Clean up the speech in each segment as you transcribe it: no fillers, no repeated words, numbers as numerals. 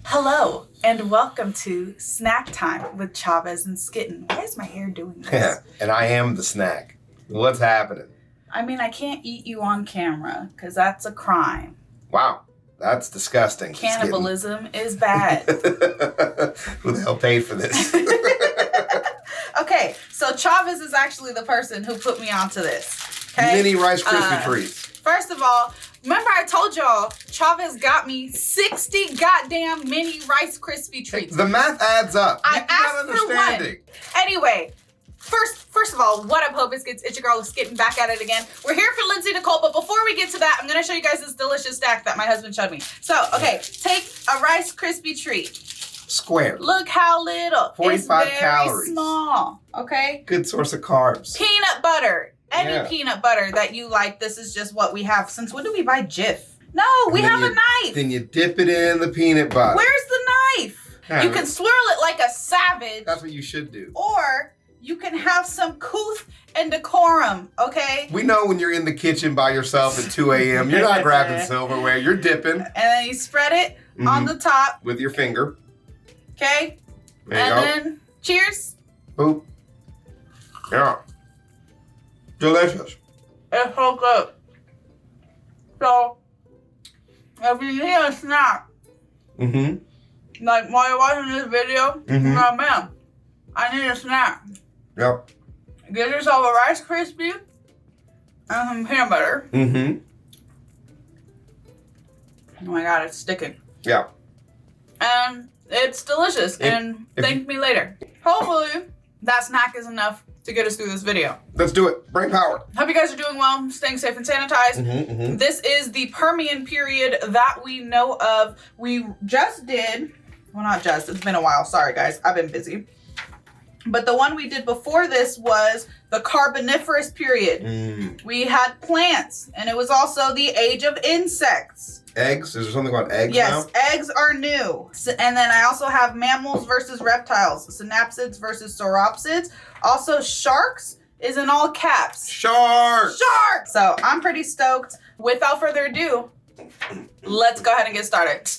Hello, and welcome to Snack Time with Chavez and Skitten. Why is my hair doing this? Yeah, and I am the snack. What's happening? I mean, I can't eat you on camera, because that's a crime. Wow, that's disgusting. Cannibalism is bad. Who the hell paid for this? Okay, so Chavez is actually the person who put me onto this. Okay? Mini Rice Krispie treats. First of all, remember I told y'all Chavez got me 60 goddamn mini Rice Krispie treats. The math adds up. I asked for one. Anyway, first of all, what up, Ho Biscuits? It's your girl Skitten back at it again. We're here for Lindsay Nikole, but before we get to that, I'm gonna show you guys this delicious stack that my husband showed me. So, okay, take a Rice Krispie treat. Square. Look how little. 45 it's very calories. Small. Okay. Good source of carbs. Peanut butter. Any peanut butter that you like. This is just what we have. Since when do we buy Jif? No, we have a knife. Then you dip it in the peanut butter. Where's the knife? You can swirl it like a savage. That's what you should do. Or you can have some couth and decorum, okay? We know when you're in the kitchen by yourself at 2 a.m., you're not grabbing silverware, you're dipping. And then you spread it on the top. With your finger. Okay? There you go. Then, cheers. Boop. Yeah. Delicious. It's so good. So, if you need a snack, like while you're watching this video, you're like, man, I need a snack. Yep. Get yourself a Rice Krispie and some peanut butter. Oh my god, it's sticking. Yeah. And it's delicious. And thank me later. Hopefully, that snack is enough to get us through this video. Let's do it. Brain power. Hope you guys are doing well, staying safe and sanitized. This is the Permian period that we know of. We just did, well, not just, it's been a while. Sorry, guys. I've been busy. But the one we did before this was the Carboniferous period. We had plants, and it was also the age of insects. Eggs? Is there something about eggs now? Yes, eggs are new. And then I also have mammals versus reptiles, synapsids versus sauropsids. Also, sharks is in all caps. Sharks! Sharks! So I'm pretty stoked. Without further ado, let's go ahead and get started.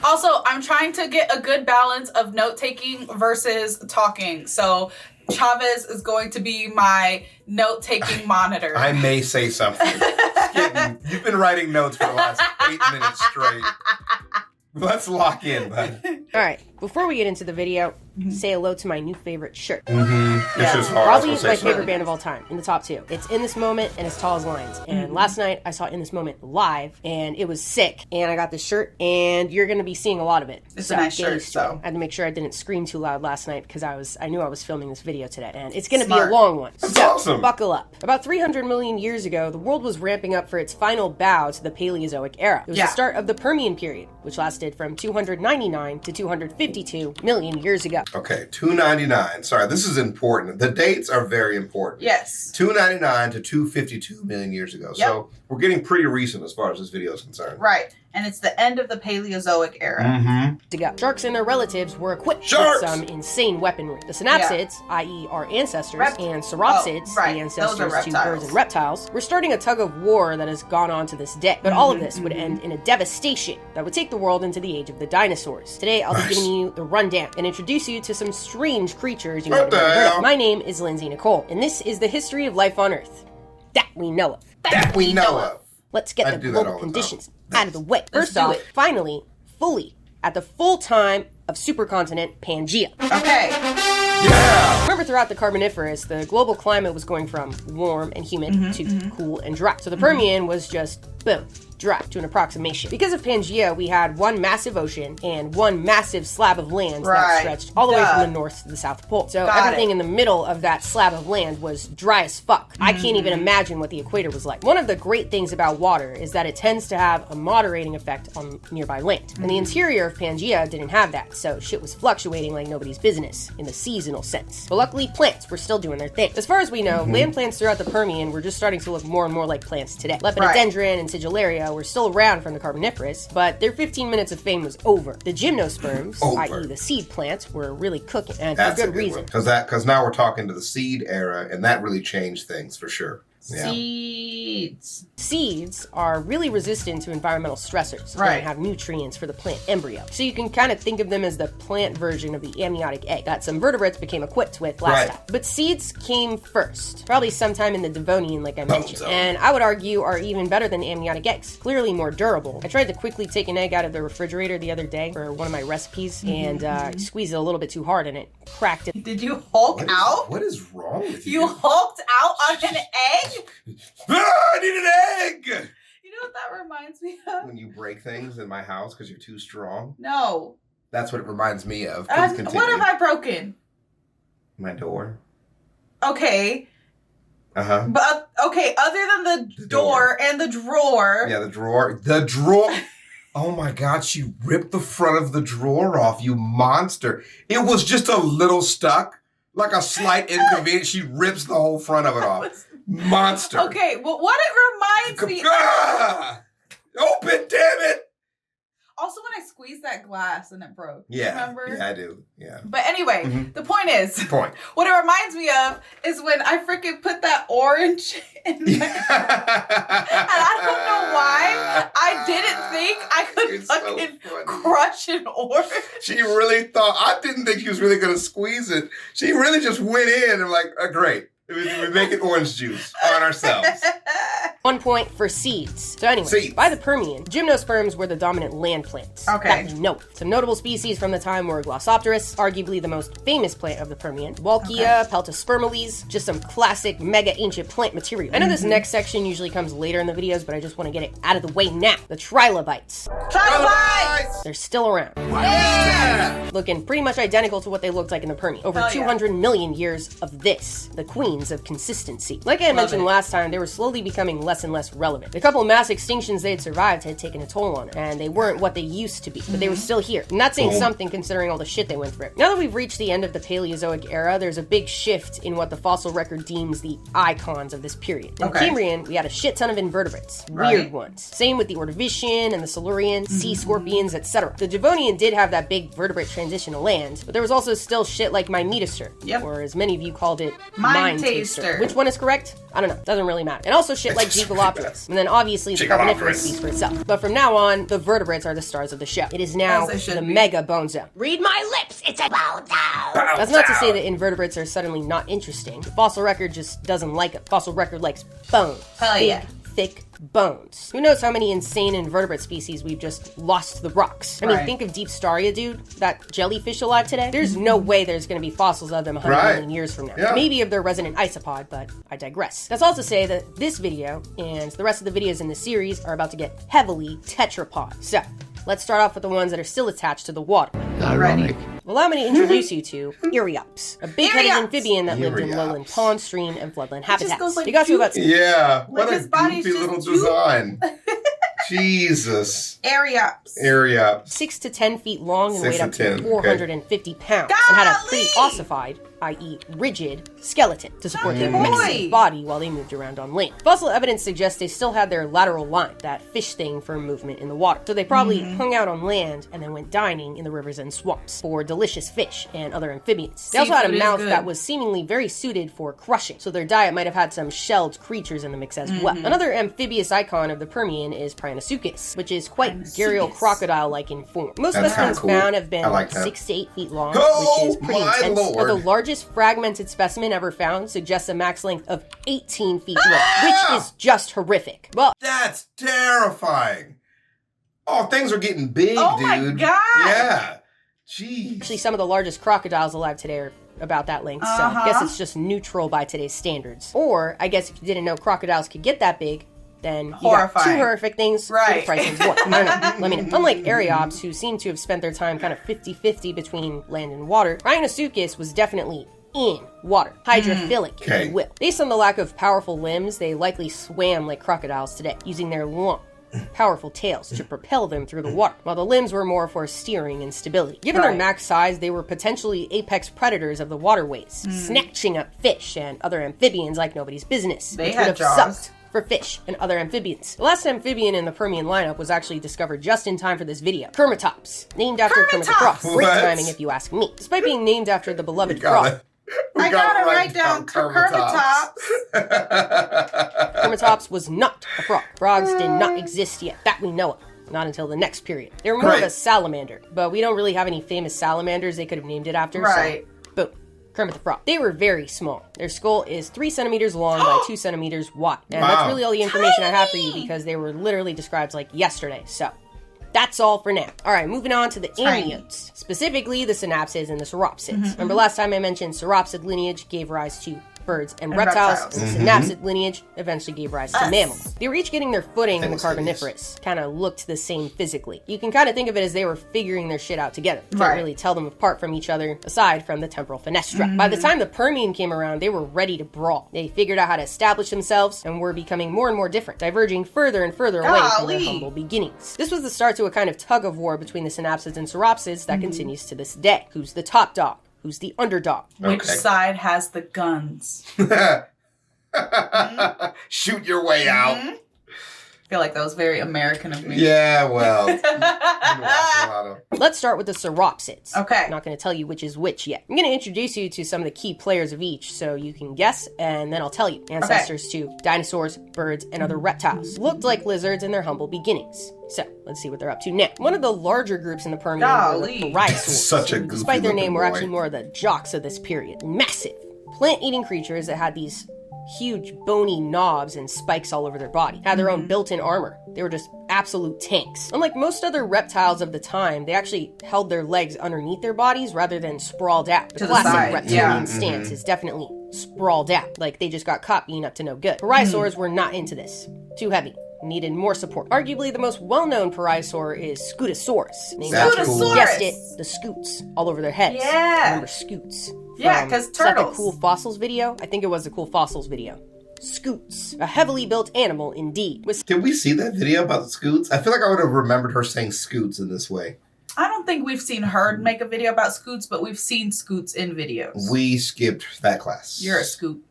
Also, I'm trying to get a good balance of note-taking versus talking. So Chavez is going to be my note-taking monitor. I may say something. Skitten, you've been writing notes for the last 8 minutes straight. Let's lock in, bud. All right, before we get into the video, say hello to my new favorite shirt. It's just hard. Probably my favorite band of all time, in the top 2. It's In This Moment and As Tall as Lions. And last night, I saw In This Moment live, and it was sick. And I got this shirt, and you're going to be seeing a lot of it. It's a nice shirt, so. I had to make sure I didn't scream too loud last night, because I knew I was filming this video today. And it's going to be a long one. That's awesome. Buckle up. About 300 million years ago, the world was ramping up for its final bow to the Paleozoic era. It was the start of the Permian period, which lasted from 299 to 252 million years ago. Okay, 299. Sorry, this is important. The dates are very important. Yes. 299 to 252 million years ago. Yep. So we're getting pretty recent as far as this video is concerned. Right. And it's the end of the Paleozoic era. To go. Sharks and their relatives were equipped with some insane weaponry. The synapsids, i.e. our ancestors, and sauropsids, the ancestors to birds and reptiles, were starting a tug of war that has gone on to this day. But all of this would end in a devastation that would take the world into the age of the dinosaurs. Today, I'll be giving you the rundown and introduce you to some strange creatures you might have never heard of. My name is Lindsay Nikole, and this is the history of life on Earth. That we know of. That we know of. Let's get the global conditions out of the way. First off, finally, fully, at the full time of supercontinent Pangea. Okay. Yeah! Remember, throughout the Carboniferous, the global climate was going from warm and humid to cool and dry. So the Permian was just, boom, dry to an approximation. Because of Pangea, we had one massive ocean and one massive slab of land that stretched all the way from the north to the South Pole. So everything in the middle of that slab of land was dry as fuck. I can't even imagine what the equator was like. One of the great things about water is that it tends to have a moderating effect on nearby land. And the interior of Pangea didn't have that, so shit was fluctuating like nobody's business in the seasonal sense. But luckily, plants were still doing their thing. As far as we know, land plants throughout the Permian were just starting to look more and more like plants today. Lepidodendron and Sigillaria were still around from the Carboniferous, but their 15 minutes of fame was over. The gymnosperms, i.e. the seed plants, were really cooking, and for good reason. Because now we're talking to the seed era, and that really changed things for sure. Yeah. Seeds are really resistant to environmental stressors. Right. And have nutrients for the plant embryo. So you can kind of think of them as the plant version of the amniotic egg that some vertebrates became equipped with last time. But seeds came first, probably sometime in the Devonian, like I mentioned. And I would argue are even better than amniotic eggs. Clearly more durable. I tried to quickly take an egg out of the refrigerator the other day for one of my recipes and squeezed it a little bit too hard and it cracked it. Did you Hulk out? What is wrong with you? You hulked out on an egg? I need an egg! You know what that reminds me of? When you break things in my house because you're too strong. No. That's what it reminds me of. Please continue. What have I broken? My door. Okay. Uh-huh. But, okay, other than the door and the drawer. Yeah, the drawer. The drawer. Oh my God, she ripped the front of the drawer off, you monster. It was just a little stuck, like a slight inconvenience. She rips the whole front of it off. Monster. Okay, well, what it reminds me of. Open, damn it. Also, when I squeezed that glass and it broke. Yeah. Remember? Yeah, I do. Yeah. But anyway, the point is. Point. What it reminds me of is when I freaking put that orange in there. And I don't know why. I didn't think I could fucking crush an orange. She really thought, I didn't think she was really going to squeeze it. She really just went in and like, great. We're making orange juice on ourselves. 1 point for seeds. So anyway, Seeds. by the Permian, gymnosperms were the dominant land plants. Okay. That we know. Some notable species from the time were Glossopteris, arguably the most famous plant of the Permian, Walkia, Peltospermoles, just some classic mega ancient plant material. I know this next section usually comes later in the videos, but I just want to get it out of the way now. The trilobites. Trilobites! They're still around. Yeah! Looking pretty much identical to what they looked like in the Permian. Over 200 million years of this, the queens of consistency. Like I mentioned last time, they were slowly becoming less and less relevant. The couple of mass extinctions they had survived had taken a toll on it, and they weren't what they used to be, but they were still here. And that's saying something considering all the shit they went through. Now that we've reached the end of the Paleozoic era, there's a big shift in what the fossil record deems the icons of this period. In the Cambrian, we had a shit ton of invertebrates. Weird ones. Same with the Ordovician and the Silurian, sea scorpions, etc. The Devonian did have that big vertebrate transition to land, but there was also still shit like Mimetaster, or as many of you called it, Mind Taster. Which one is correct? I don't know. Doesn't really matter. And also shit like Gigalopolis. And then obviously the Carboniferous speaks for itself. But from now on, the vertebrates are the stars of the show. It is now the mega bone zone. Read my lips! It's a bone zone! That's not to say that invertebrates are suddenly not interesting. The fossil record just doesn't like them. Fossil record likes bones. Hell yeah. Thick bones. Who knows how many insane invertebrate species we've just lost to the rocks. I mean, think of Deep Staria, dude. That jellyfish alive today. There's no way there's going to be fossils of them 100 million years from now. Maybe of their resident isopod, but I digress. That's all to say that this video and the rest of the videos in the series are about to get heavily tetrapod. So, let's start off with the ones that are still attached to the water. Ironic. Allow me to introduce you to Eriops, a big-headed amphibian that lived in lowland pond, stream, and floodland habitats. They got to about what a goofy little design. Jesus. Eriops. 6 to 10 feet long and weighed up to 450 pounds, and had a pretty ossified, i.e. rigid, skeleton to support their massive body while they moved around on land. Fossil evidence suggests they still had their lateral line, that fish thing for movement in the water. So they probably hung out on land and then went dining in the rivers and swamps for delicious fish and other amphibians. They also had a mouth that was seemingly very suited for crushing, so their diet might have had some shelled creatures in the mix as well. Another amphibious icon of the Permian is Particapants, which is quite gharial crocodile-like in form. Most specimens found have been 6 to 8 feet long, which is pretty intense. But the largest fragmented specimen ever found suggests a max length of 18 feet long, which is just horrific. Well, that's terrifying. Oh, things are getting big, dude. Oh my God. Yeah. Jeez. Actually, some of the largest crocodiles alive today are about that length, so I guess it's just neutral by today's standards. Or, I guess if you didn't know crocodiles could get that big, then you got two horrific things for the price of one. I don't know. Let me know. Unlike Eriops, who seem to have spent their time kind of 50-50 between land and water, Rhinosuchus was definitely in water. Hydrophilic, if you will. Based on the lack of powerful limbs, they likely swam like crocodiles today, using their long, powerful tails to propel them through the water, while the limbs were more for steering and stability. Given their max size, they were potentially apex predators of the waterways, snatching up fish and other amphibians like nobody's business. They which had would have jaws. sucked for fish and other amphibians. The last amphibian in the Permian lineup was actually discovered just in time for this video. Kermitops, named after Kermit the Frog. Great timing if you ask me. Despite being named after the beloved frog. I gotta write down Kermitops. Kermitops was not a frog. Frogs did not exist yet, that we know of. Not until the next period. They were more of a salamander, but we don't really have any famous salamanders they could have named it after. Right. So, boom. Kermit the Frog. They were very small. Their skull is 3 centimeters long by 2 centimeters wide. And that's really all the information I have for you because they were literally described like yesterday. So, that's all for now. All right, moving on to the amniotes, specifically the synapsids and the sauropsids. Remember last time I mentioned sauropsid lineage gave rise to birds and reptiles, and the synapsid lineage eventually gave rise to mammals. They were each getting their footing in the Carboniferous. Kind of looked the same physically. You can kind of think of it as they were figuring their shit out together. Couldn't really tell them apart from each other, aside from the temporal fenestra. By the time the Permian came around, they were ready to brawl. They figured out how to establish themselves and were becoming more and more different, diverging further and further away from their humble beginnings. This was the start to a kind of tug of war between the synapsids and sauropsids that continues to this day. Who's the top dog? Who's the underdog? Which side has the guns? Shoot your way out. I feel like that was very American of me. Yeah, well. Let's start with the sauropsids. Okay. I'm not going to tell you which is which yet. I'm going to introduce you to some of the key players of each so you can guess, and then I'll tell you. Ancestors to dinosaurs, birds, and other reptiles. Looked like lizards in their humble beginnings. So, let's see what they're up to now. One of the larger groups in the Permian were the Pariasaurs. Such a goofy Despite their name, boy. were actually more of the jocks of this period. Massive, plant-eating creatures that had these huge bony knobs and spikes all over their body. Had their own built-in armor. They were just absolute tanks. Unlike most other reptiles of the time, they actually held their legs underneath their bodies rather than sprawled out. The classic reptilian stance is definitely sprawled out, like they just got caught being up to no good. Pariasaurs were not into this. Too heavy. Needed more support. Arguably the most well-known pariasaur is Scutosaurus. Named after, guessed it, the scoots all over their heads. Yeah. Remember scoots? Yeah, because turtles. Like the Cool Fossils video? I think it was a Cool Fossils video. Scoots. A heavily built animal indeed. Did we see that video about the scoots? I feel like I would have remembered her saying scoots in this way. I don't think we've seen her make a video about scoots, but we've seen scoots in videos. We skipped that class. You're a scoot.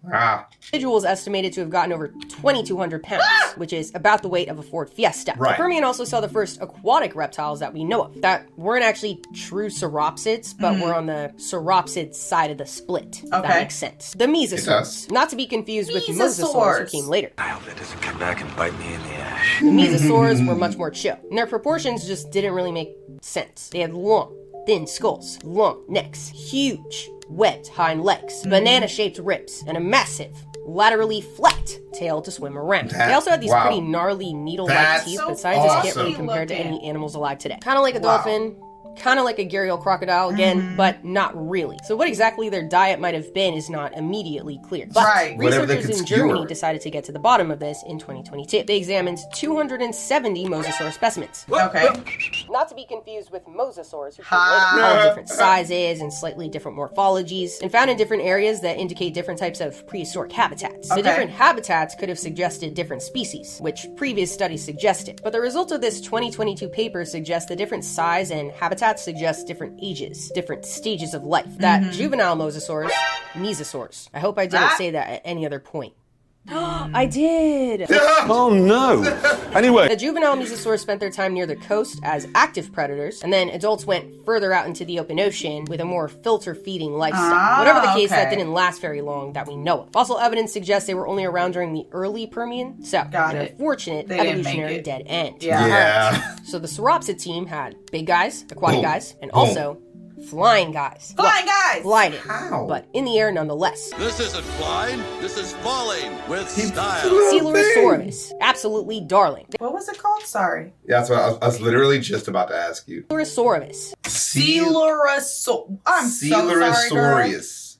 Individual is estimated to have gotten over 2,200 pounds, which is about the weight of a Ford Fiesta. Right. The Permian also saw the first aquatic reptiles that we know of that weren't actually true sauropsids, but were on the sauropsid side of the split. If that makes sense. The mesosaurs, not to be confused with mosasaurs, who came later. I hope that doesn't come back and bite me in the ass. The mesosaurs were much more chill, and their proportions just didn't really make sense. They had long, thin skulls, long necks, huge, webbed hind legs, banana-shaped ribs, and a massive, laterally flat tail to swim around. They also had these pretty gnarly needle-like teeth that scientists can't really compare to any animals alive today. Kind of like a dolphin, kind of like a gharial crocodile again, but not really. So what exactly their diet might have been is not immediately clear. But researchers in Germany decided to get to the bottom of this in 2022. They examined 270 mosasaur specimens. Okay. Not to be confused with mosasaurs, who came later, all different sizes and slightly different morphologies, and found in different areas that indicate different types of prehistoric habitats. The different habitats could have suggested different species, which previous studies suggested. But the results of this 2022 paper suggest the different size and habitats suggest different ages, different stages of life. That juvenile mosasaurs, mesosaurs. I hope I didn't say that at any other point. I did! Oh no! Anyway. The juvenile mesosaurs spent their time near the coast as active predators, and then adults went further out into the open ocean with a more filter-feeding lifestyle. Whatever the case, that didn't last very long that we know of. Fossil evidence suggests they were only around during the early Permian, so an unfortunate evolutionary dead end. Yeah. So the sauropsid team had big guys, aquatic guys, and also flying guys. Flying guys! Gliding. How? But in the air nonetheless. This isn't flying, this is falling with style. Coelurosaurus. Absolutely darling. What was it called? Sorry. Yeah, that's what I was literally just about to ask you. Coelurosaurus. I'm so sorry, girl. Celurosaurus.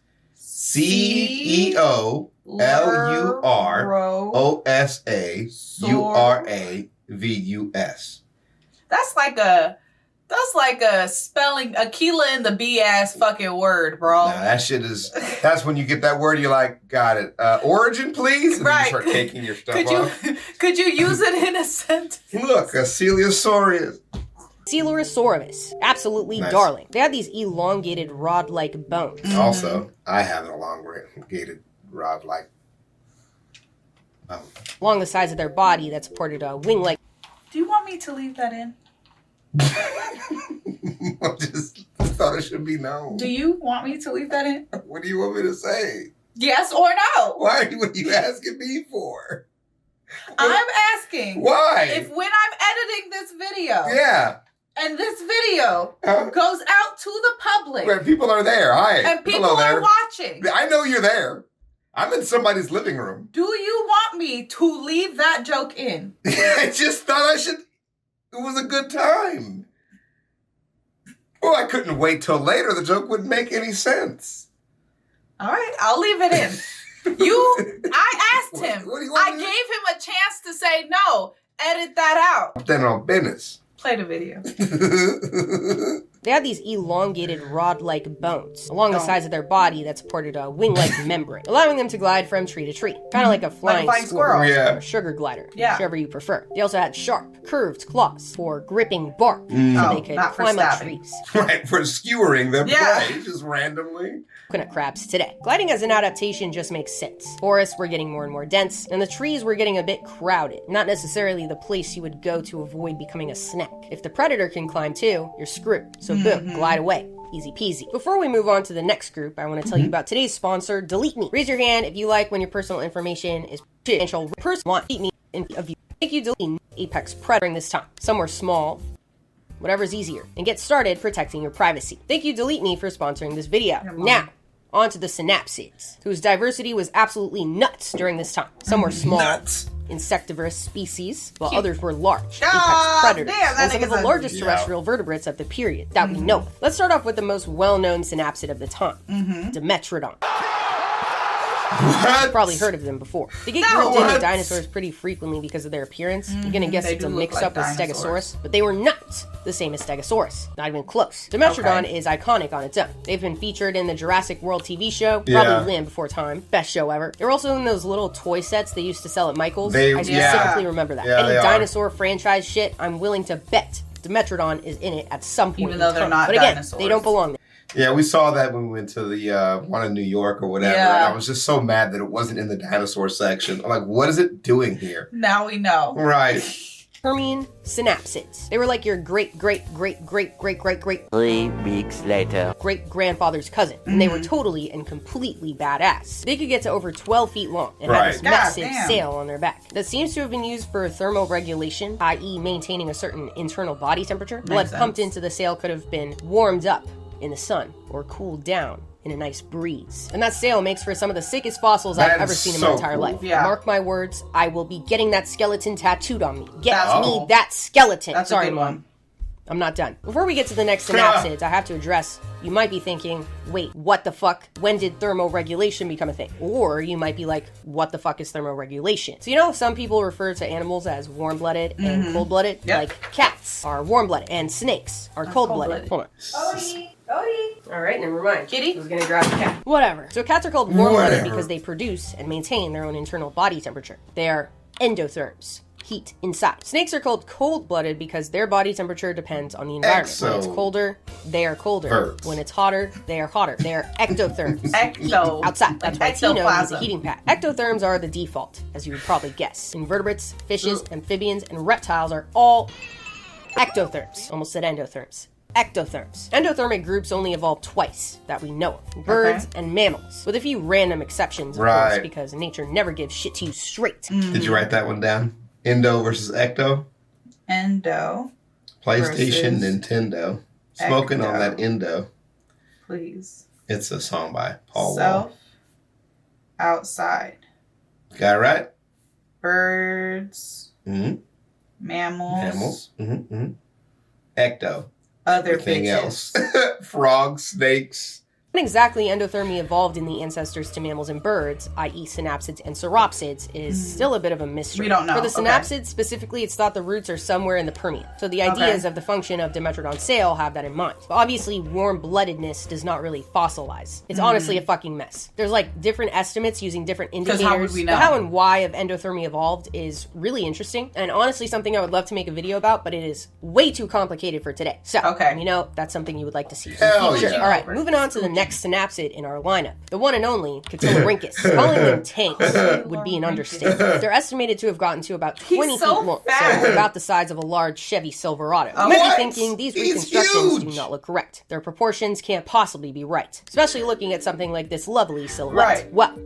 That's like a spelling, a Keela in the B ass fucking word, bro. Nah, that shit is, that's when you get that word, you're like, got it. Origin, please? And then you start taking your stuff off. Could you use it in a sentence? Look, a Coelurosaurus. Coelurosaurus. Absolutely darling. They had these elongated rod-like bones. Also, I have an elongated rod-like bone. Along the sides of their body that supported a wing-like. Do you want me to leave that in? I just thought it should be known. Do you want me to leave that in? What do you want me to say? Yes or no? Why are you asking me for? I'm asking. Why? If when I'm editing this video. Yeah. And this video goes out to the public. Where people are there. Hi. And people are watching. I know you're there. I'm in somebody's living room. Do you want me to leave that joke in? I just thought I should. It was a good time. Well, I couldn't wait till later. The joke wouldn't make any sense. All right, I'll leave it in. I asked him. What do you want I gave him a chance to say no. Edit that out. Then on business. Play the video. They have these elongated rod-like bones along the sides of their body that supported a wing-like membrane, allowing them to glide from tree to tree, kind of like a flying squirrel or a sugar glider, whichever you prefer. They also had sharp, curved claws for gripping bark, so they could climb up trees. Right, for skewering their prey, just randomly. Coconut crabs today. Gliding as an adaptation just makes sense. Forests were getting more and more dense, and the trees were getting a bit crowded. Not necessarily the place you would go to avoid becoming a snack. If the predator can climb too, you're screwed. So boom, glide away. Easy peasy. Before we move on to the next group, I want to tell you about today's sponsor, Delete Me. Raise your hand if you like when your personal information is potential person want delete me of you. Thank you, Delete Me, apex predator during this time. Somewhere small, whatever's easier, and get started protecting your privacy. Thank you, Delete Me, for sponsoring this video. Now, on to the synapsids, whose diversity was absolutely nuts during this time. Some were small, insectivorous species, while others were large, apex predators, and some of the largest terrestrial vertebrates of the period that we know of. Let's start off with the most well-known synapsid of the time, Dimetrodon. You've probably heard of them before. They get grouped into dinosaurs pretty frequently because of their appearance. You're gonna guess it's a mix-up with Stegosaurus, but they were not the same as Stegosaurus. Not even close. Dimetrodon is iconic on its own. They've been featured in the Jurassic World TV show, probably Land Before Time, best show ever. They were also in those little toy sets they used to sell at Michael's. I specifically remember that. Any dinosaur franchise shit, I'm willing to bet Dimetrodon is in it at some point. Even though they're not but again, dinosaurs. they don't belong there. Yeah, we saw that when we went to the one in New York or whatever. And I was just so mad that it wasn't in the dinosaur section. I'm like, what is it doing here? Now we know. Right. Permian synapsids. They were like your great 3 weeks later. grandfather's cousin, and they were totally and completely badass. They could get to over 12 feet long and had this massive sail on their back that seems to have been used for thermoregulation, i.e. maintaining a certain internal body temperature. Blood pumped into the sail could have been warmed up in the sun or cooled down in a nice breeze. And that sail makes for some of the sickest fossils I've ever seen in my entire life. Mark my words, I will be getting that skeleton tattooed on me. Get me that skeleton. That's Sorry, a good Mom. one. I'm not done. Before we get to the next synapsids, I have to address, you might be thinking, wait, what the fuck? When did thermoregulation become a thing? Or you might be like, what the fuck is thermoregulation? So you know, some people refer to animals as warm-blooded and cold-blooded. Like cats are warm-blooded and snakes are cold-blooded. Hold on. Odie. All right, never mind. Kitty, who's gonna grab the cat? Whatever. So cats are called warm-blooded because they produce and maintain their own internal body temperature. They are endotherms. Heat inside. Snakes are called cold-blooded because their body temperature depends on the environment. When it's colder, they are colder. When it's hotter, they are hotter. They are ectotherms. Heat outside. That's why Tino needs a heating pad. Ectotherms are the default, as you would probably guess. Invertebrates, fishes, amphibians, and reptiles are all ectotherms. Almost said endotherms. Ectotherms. Endothermic groups only evolved twice that we know of. Birds and mammals. With a few random exceptions, of course, because nature never gives shit to you straight. Did you write that one down? Endo versus Ecto? Endo. PlayStation, Nintendo. Smoking on that Endo. Please. It's a song by Paul Self. Wall. Outside. Got it right? Birds. Mammals. Mammals. Ecto. Other Everything bitches. else. Frogs, snakes. When exactly endothermy evolved in the ancestors to mammals and birds, i.e. synapsids and sauropsids, is still a bit of a mystery. We don't know. For the synapsids, specifically, it's thought the roots are somewhere in the Permian. So the ideas of the function of Dimetrodon sail have that in mind. But obviously, warm-bloodedness does not really fossilize. It's honestly a fucking mess. There's like different estimates using different indicators. How would we know? The how and why of endothermy evolved is really interesting, and honestly something I would love to make a video about, but it is way too complicated for today. So, you know, that's something you would like to see. Hell yeah. All right, moving on to the next next synapsid in our lineup, the one and only Catillorhynchus. Calling them tanks would be an understatement. They're estimated to have gotten to about 20 feet long, so about the size of a large Chevy Silverado. You might be thinking these reconstructions do not look correct. Their proportions can't possibly be right, especially looking at something like this lovely silhouette. Right. Well,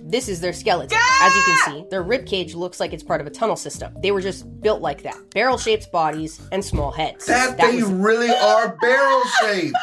this is their skeleton. As you can see, their ribcage looks like it's part of a tunnel system. They were just built like that. Barrel-shaped bodies and small heads. They really are barrel-shaped.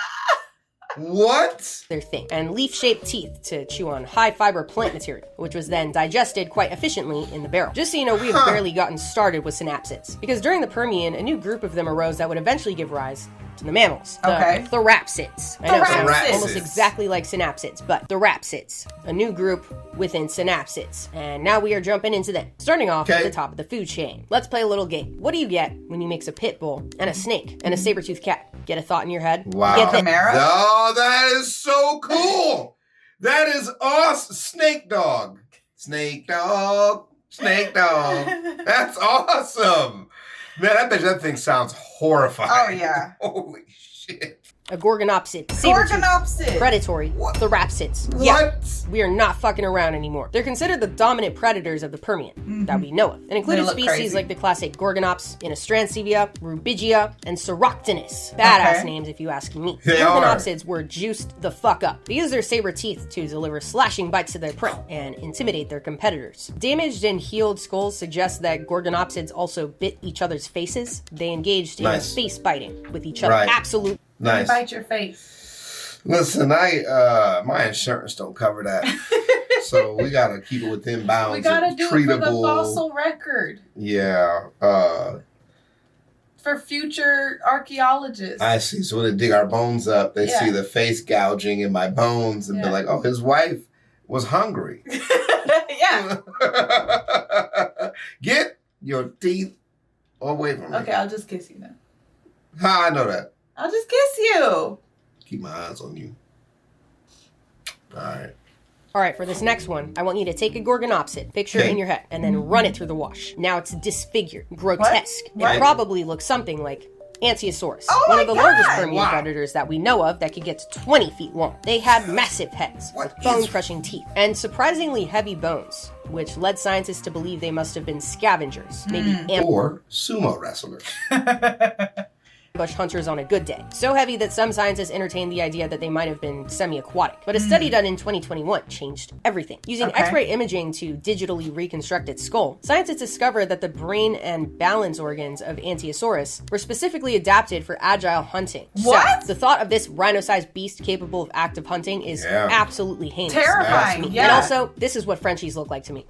What? Their thing. And leaf-shaped teeth to chew on high-fiber plant material, which was then digested quite efficiently in the barrel. Just so you know, we have barely gotten started with synapsids, because during the Permian, a new group of them arose that would eventually give rise to the mammals. The therapsids. I know it sounds almost exactly like synapsids, but therapsids. A new group within synapsids. And now we are jumping into them. Starting off at the top of the food chain. Let's play a little game. What do you get when you mix a pit bull and a snake and a saber-toothed cat? Get a thought in your head? Wow. Get Oh, that is so cool. That is awesome. Snake dog. Snake dog. Snake dog. That's awesome. Man, I bet that thing sounds horrifying. Oh, yeah. Holy shit. A gorgonopsid. Gorgonopsid. Predatory. Therapsids. What? Yeah, we are not fucking around anymore. They're considered the dominant predators of the Permian that we know of, and included species like the classic Gorgonops, Inostrancevia, Rubigia, and Soroctonus. Badass names if you ask me. Gorgonopsids were juiced the fuck up. They use their saber teeth to deliver slashing bites to their prey and intimidate their competitors. Damaged and healed skulls suggest that Gorgonopsids also bit each other's faces. They engaged in face biting with each other. Absolute. Nice. Bite your face. Listen, my insurance don't cover that. So we gotta keep it within bounds. We gotta do it for the fossil record. Yeah. For future archaeologists. I see. So when they dig our bones up, they see the face gouging in my bones and be like, oh, his wife was hungry. Yeah. Get your teeth away from me. Okay, I'll just kiss you then. How I know that? I'll just kiss you. Keep my eyes on you. All right, for this next one, I want you to take a Gorgonopsid, picture it in your head, and then run it through the wash. Now it's disfigured, grotesque. It probably looks something like Ankylosaurus, one of the largest Permian predators that we know of that could get to 20 feet long. They had massive heads with bone-crushing teeth and surprisingly heavy bones, which led scientists to believe they must have been scavengers, maybe or sumo wrestlers. Bush hunters on a good day. So heavy that some scientists entertained the idea that they might have been semi-aquatic. But a study done in 2021 changed everything. Using X-ray imaging to digitally reconstruct its skull, scientists discovered that the brain and balance organs of Ankylosaurus were specifically adapted for agile hunting. What? So, the thought of this rhino-sized beast capable of active hunting is absolutely heinous. Terrifying, And also, this is what Frenchies look like to me.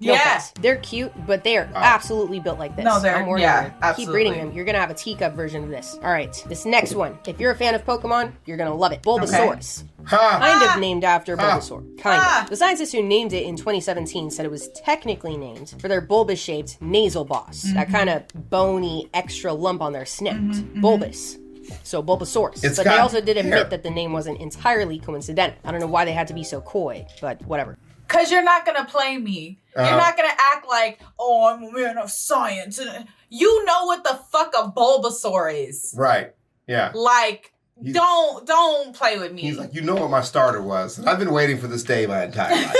No offense. They're cute, but they are absolutely built like this. No, they're, absolutely. Keep breeding them. You're going to have a teacup version of this. All right, this next one. If you're a fan of Pokemon, you're going to love it. Bulbasaurus. Kind of named after Bulbasaur. Kind of. The scientists who named it in 2017 said it was technically named for their bulbous-shaped nasal boss. That kind of bony extra lump on their snout. Bulbous. So Bulbasaurus. But they also did admit that the name wasn't entirely coincidental. I don't know why they had to be so coy, but whatever. Because you're not going to play me. You're not going to act like, oh, I'm a man of science. You know what the fuck a Bulbasaur is. Right. Yeah. Like, don't play with me. He's like, you know what my starter was. I've been waiting for this day my entire life.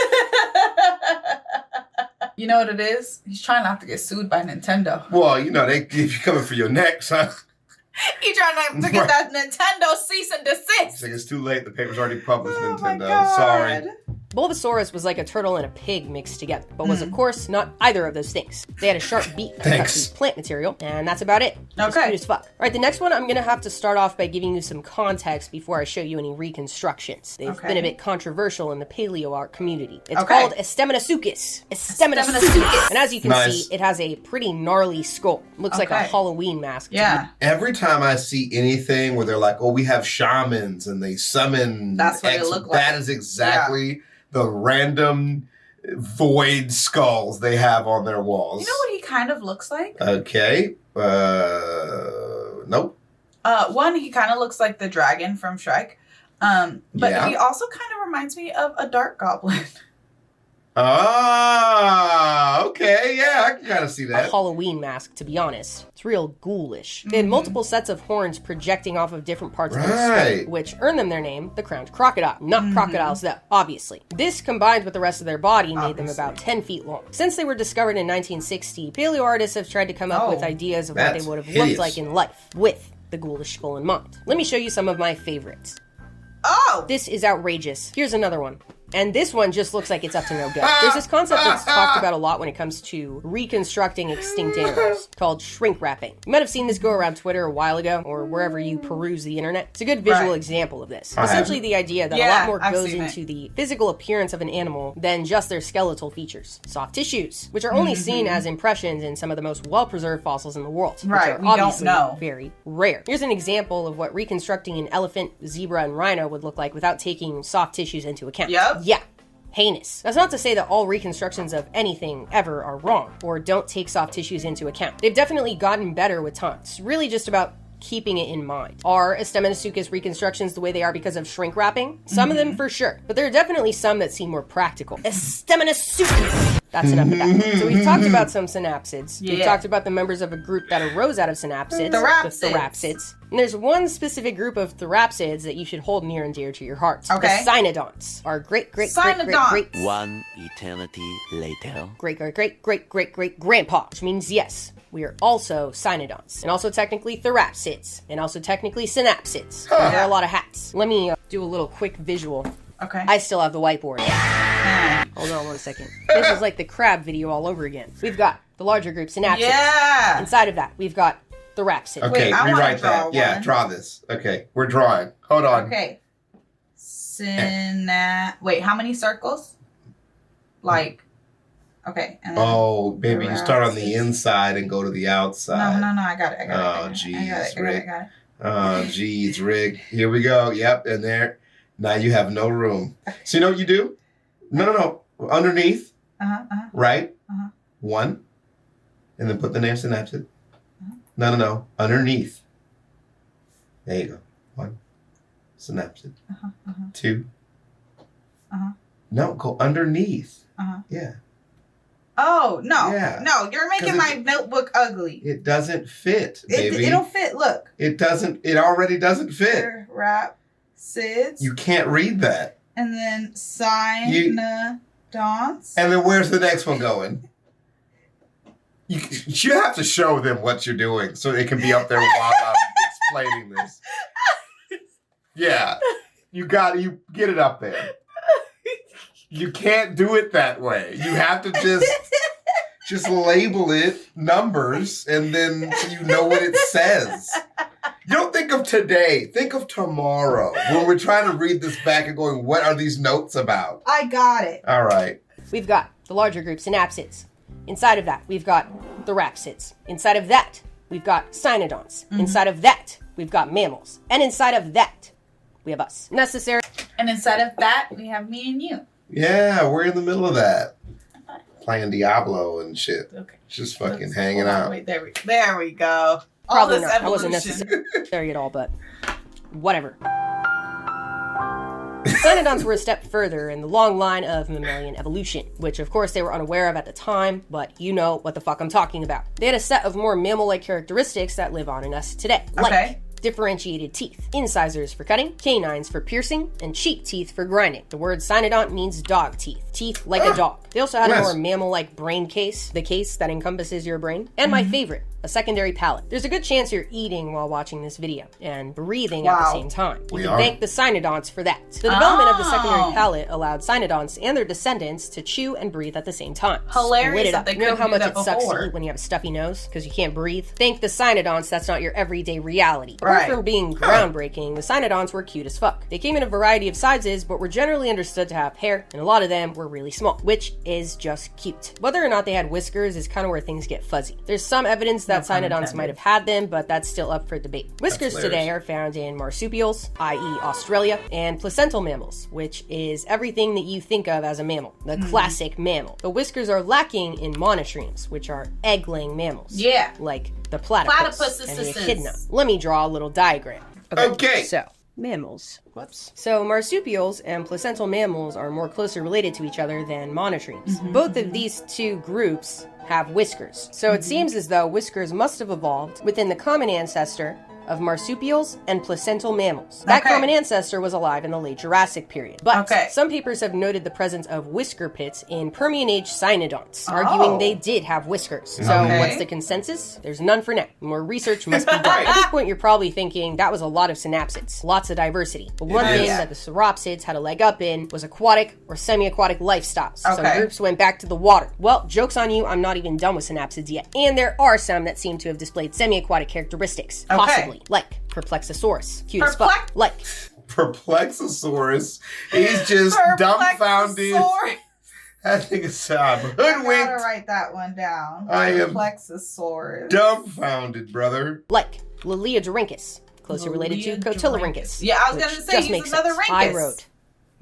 You know what it is? He's trying not to get sued by Nintendo. Well, you know, they keep you coming for your neck, son. He trying to get that Nintendo cease and desist. It's too late. The paper's already published, Nintendo. My God. Sorry. Bulbasaurus was like a turtle and a pig mixed together, but was of course not either of those things. They had a sharp beak to cut through plant material, and that's about it. Just cute as fuck. All right, the next one I'm gonna have to start off by giving you some context before I show you any reconstructions. They've been a bit controversial in the paleo art community. It's called Esteminasuchus. And as you can see, it has a pretty gnarly skull. Looks like a Halloween mask. Yeah. Every time I see anything where they're like, oh, we have shamans and they summon that's what it look like. That is exactly the random void skulls they have on their walls. You know what he kind of looks like? Okay. Nope. One, he kind of looks like the dragon from Shrek. But he also kind of reminds me of a dark goblin. Ah, okay. Yeah, I can kind of see A that. Halloween mask, to be honest. It's real ghoulish. They had multiple sets of horns projecting off of different parts of their skull, Right. which earned them their name, the crowned crocodile. Not crocodiles, though, obviously. This, combined with the rest of their body, made them about 10 feet long. Since they were discovered in 1960, paleo artists have tried to come up with ideas of what they that's would have hideous. looked like in life, with the ghoulish skull in mind. Let me show you some of my favorites. Oh! This is outrageous. Here's another one. And this one just looks like it's up to no good. There's this concept that's talked about a lot when it comes to reconstructing extinct animals called shrink wrapping. You might have seen this go around Twitter a while ago or wherever you peruse the internet. It's a good visual example of this. Essentially the idea that a lot more goes into the physical appearance of an animal than just their skeletal features. Soft tissues, which are only seen as impressions in some of the most well-preserved fossils in the world, which are we don't obviously know. very rare. Here's an example of what reconstructing an elephant, zebra, and rhino would look like without taking soft tissues into account. Yep. Yeah. Heinous. That's not to say that all reconstructions of anything ever are wrong, or don't take soft tissues into account. They've definitely gotten better with time. It's really just about keeping it in mind. Are Asteminosuchus reconstructions the way they are because of shrink wrapping? Some of them for sure, but there are definitely some that seem more practical. Asteminosuchus! That's enough of that. So we've talked about some synapsids. We've talked about the members of a group that arose out of synapsids. Therapsids. The therapsids. And there's one specific group of therapsids that you should hold near and dear to your heart. Okay. The cynodonts. Our great One eternity later. grandpa, which means yes, we are also cynodonts, and also technically therapsids, and also technically synapsids. There are a lot of hats. Let me do a little quick visual. Okay. I still have the whiteboard. Hold on 1 second. This is like the crab video all over again. We've got the larger group, synapsids. Yeah. Inside of that, we've got therapsids. Okay, Wait, I wanna rewrite draw that. Yeah, one. draw this. Okay, we're drawing. Hold on. Okay. Wait, how many circles? Like, okay. And then Oh, baby, you start on the Therapsids. inside and go to the outside. No, I got it. I got Oh, it. jeez, Rick. I got it. Oh, geez, Rick. Here we go. Yep, and there. Now you have no room. So you know what you do? No. Underneath, right? One. And then put the name synapsid. No. Underneath. There you go. One. Synapsid. Two. No, go underneath. Yeah. Oh, no. Yeah. No, you're making 'Cause my notebook ugly. It doesn't fit, baby. It'll fit. Look. It already doesn't fit. Therapsids. You can't read that. And then cynodonts. And then where's the next one going? You have to show them what you're doing so it can be up there while I'm explaining this. Yeah. You get it up there. You can't do it that way. You have to just label it numbers and then you know what it says. You don't think of today. Think of tomorrow when we're trying to read this back and going, what are these notes about? I got it. All right. We've got the larger group, synapsids. Inside of that, we've got therapsids. Inside of that, we've got cynodonts. Inside of that, we've got mammals. And inside of that, we have us. Necessary. And inside of that, we have me and you. Yeah, we're in the middle of that. Playing Diablo and shit. Okay. Just fucking hanging out. Wait, there we go. Probably All this not. I wasn't evolution. necessary at all, but whatever. Cynodonts were a step further in the long line of mammalian evolution, which of course they were unaware of at the time, but you know what the fuck I'm talking about. They had a set of more mammal-like characteristics that live on in us today. Like differentiated teeth, incisors for cutting, canines for piercing, and cheek teeth for grinding. The word cynodont means dog teeth. Teeth like a dog. They also had a more mammal-like brain case, the case that encompasses your brain. And my favorite, a secondary palate. There's a good chance you're eating while watching this video and breathing at the same time. You can thank the cynodonts for that. The development of the secondary palate allowed cynodonts and their descendants to chew and breathe at the same time. Hilarious that they You know couldn't how do much that it sucks to before. eat when you have a stuffy nose because you can't breathe? Thank the cynodonts, that's not your everyday reality. Right. Apart from being groundbreaking, the cynodonts were cute as fuck. They came in a variety of sizes, but were generally understood to have hair, and a lot of them were really small, which is just cute. Whether or not they had whiskers is kind of where things get fuzzy. There's some evidence that cynodonts might have had them, but that's still up for debate. Whiskers today are found in marsupials, i.e. Australia, and placental mammals, which is everything that you think of as a mammal, the classic mammal. The whiskers are lacking in monotremes, which are egg-laying mammals. Yeah. Like the platypus and the echidna. Let me draw a little diagram. Okay. So, mammals. Whoops. So marsupials and placental mammals are more closely related to each other than monotremes. Both of these two groups have whiskers. So it seems as though whiskers must have evolved within the common ancestor of marsupials and placental mammals. That common ancestor was alive in the late Jurassic period. But some papers have noted the presence of whisker pits in Permian age cynodonts, arguing they did have whiskers. So what's the consensus? There's none for now. More research must be done. At this point, you're probably thinking that was a lot of synapsids, lots of diversity. But one thing that the sauropsids had a leg up in was aquatic or semi-aquatic lifestyles. Some groups went back to the water. Well, joke's on you, I'm not even done with synapsids yet. And there are some that seem to have displayed semi-aquatic characteristics, possibly. Like Perplexosaurus. Cute as fuck. Like Perplexosaurus. He's just dumbfounded. I think it's hoodwinked. I gotta write that one down. I am Perplexosaurus. Dumbfounded, brother. Like Liliodrhynchus, closely related to Cotyledorhynchus. Yeah, I was gonna say he's another Rhynchus. I wrote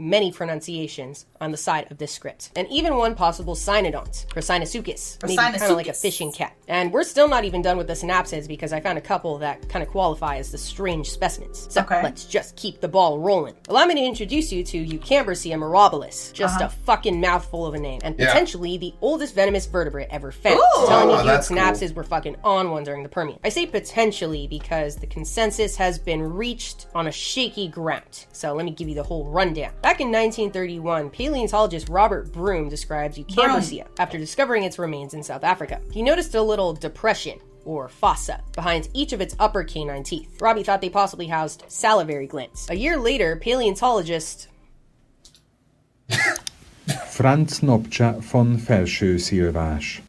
many pronunciations on the side of this script. And even one possible cynodont, Procynasuchus, maybe kind of like a fishing cat. And we're still not even done with the synapsids because I found a couple that kind of qualify as the strange specimens. So let's just keep the ball rolling. Allow me to introduce you to Eucambrosia mirabilis. Just a fucking mouthful of a name. And potentially the oldest venomous vertebrate ever found. Telling you synapsids were fucking on one during the Permian. I say potentially because the consensus has been reached on a shaky ground. So let me give you the whole rundown. Back in 1931, paleontologist Robert Broom describes Eucambrosia after discovering its remains in South Africa. He noticed a little depression, or fossa, behind each of its upper canine teeth. Robbie thought they possibly housed salivary glands. A year later, paleontologist Franz Nopcha von Verschusilvash.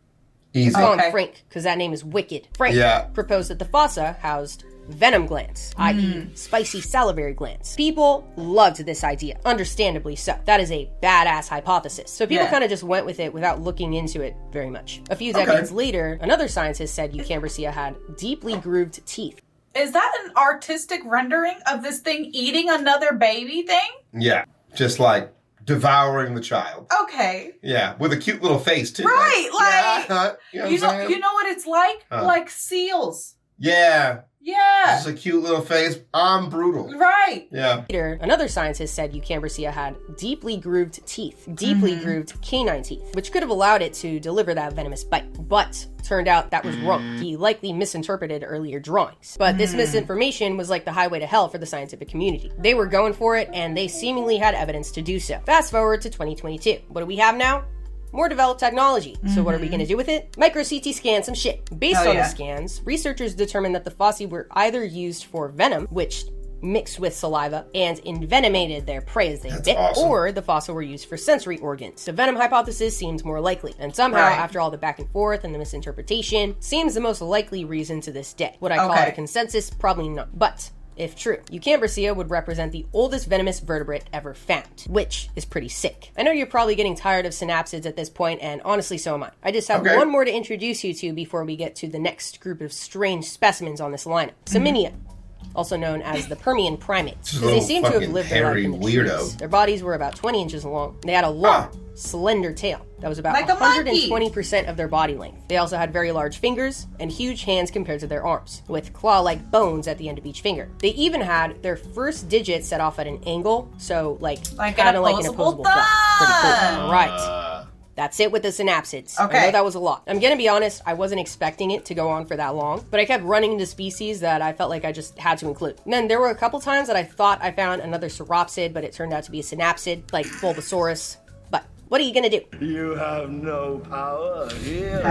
Easy. Call him Frank, because that name is wicked. Frank proposed that the fossa housed venom glands, i.e. spicy salivary glands. People loved this idea, understandably so. That is a badass hypothesis. So people kind of just went with it without looking into it very much. A few decades later, another scientist said Eucambrosia had deeply grooved teeth. Is that an artistic rendering of this thing eating another baby thing? Yeah, just like devouring the child. Okay. Yeah, with a cute little face too. Right, you know you know what it's like? Like seals. Yeah. Yeah. Just a cute little face. I'm brutal. Right. Yeah. Later, another scientist said Eucambrosia had deeply grooved teeth, deeply grooved canine teeth, which could have allowed it to deliver that venomous bite. But turned out that was wrong. He likely misinterpreted earlier drawings. But this misinformation was like the highway to hell for the scientific community. They were going for it, and they seemingly had evidence to do so. Fast forward to 2022. What do we have now? More developed technology. So what are we going to do with it? Micro-CT scan some shit. Based on the scans, researchers determined that the fossae were either used for venom, which mixed with saliva and envenomated their prey as they bit, or the fossa were used for sensory organs. The venom hypothesis seems more likely, and somehow, after all the back and forth and the misinterpretation, seems the most likely reason to this day. Would I call it a consensus? Probably not. But if true, Eucambrosia would represent the oldest venomous vertebrate ever found, which is pretty sick. I know you're probably getting tired of synapsids at this point, and honestly, so am I. I just have one more to introduce you to before we get to the next group of strange specimens on this lineup. Siminia, also known as the Permian primates. They seem to have lived their life in the trees. Their bodies were about 20 inches long. They had a long, slender tail that was about like 120% of their body length. They also had very large fingers and huge hands compared to their arms, with claw-like bones at the end of each finger. They even had their first digit set off at an angle, so like kind of like an opposable thumb. Pretty cool. All right. That's it with the synapsids. I know that was a lot. I'm gonna be honest, I wasn't expecting it to go on for that long, but I kept running into species that I felt like I just had to include. And then there were a couple times that I thought I found another sauropsid, but it turned out to be a synapsid, like Bulbasaurus. But what are you gonna do? You have no power here.